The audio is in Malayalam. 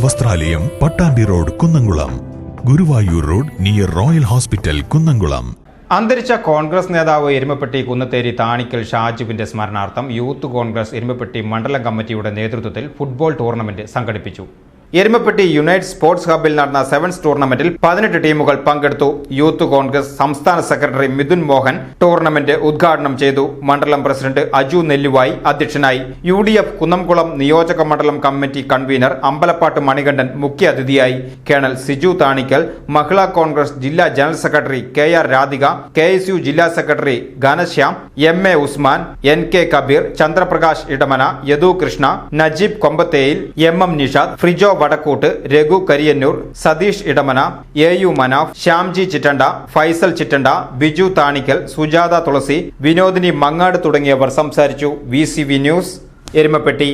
വസ്ത്രാലയം, Pattambi road, Kunnamkulam. Guruvayur road near royal hospital, Kunnamkulam. അന്തരിച്ച കോൺഗ്രസ് നേതാവ് എരുമപ്പെട്ടി കുന്നത്തേരി താണിക്കൽ ഷാജുവിന്റെ സ്മരണാർത്ഥം യൂത്ത് കോൺഗ്രസ് എരുമപ്പെട്ടി മണ്ഡലം കമ്മിറ്റിയുടെ നേതൃത്വത്തിൽ ഫുട്ബോൾ ടൂർണമെന്റ് സംഘടിപ്പിച്ചു. എരുമപ്പെട്ടി യുണൈറ്റ് സ്പോർട്സ് ഹബിൽ നടന്ന സെവൻസ് ടൂർണമെന്റിൽ 18 ടീമുകൾ പങ്കെടുത്തു. യൂത്ത് കോൺഗ്രസ് സംസ്ഥാന സെക്രട്ടറി മിഥുൻ മോഹൻ ടൂർണമെന്റ് ഉദ്ഘാടനം ചെയ്തു. മണ്ഡലം പ്രസിഡന്റ് അജു നെല്ലുവായി അധ്യക്ഷനായി. UDF കുന്നംകുളം നിയോജക മണ്ഡലം കമ്മിറ്റി കൺവീനർ അമ്പലപ്പാട്ട് മണികണ്ഠൻ മുഖ്യാതിഥിയായി. കേണൽ സിജു താണിക്കൽ, മഹിളാ കോൺഗ്രസ് ജില്ലാ general secretary KR Radhika, KSU ജില്ലാ secretary Ghanashyam, MA Usman, NK Kabeer, Chandraprakash Edamana, Yadu Krishna, Najeeb Kombatheyil, MM Nishad, Frijo Vadakkoot, Raghu Kariyannur, Satheesh Edamana, AU Manaf, Shyamji Chittanda, Faisal Chittanda, Biju Thanikkal, Sujatha Thulasi, Vinodini Mangad തുടങ്ങിയവർ സംസാരിച്ചു. VCV news, Erumapetty.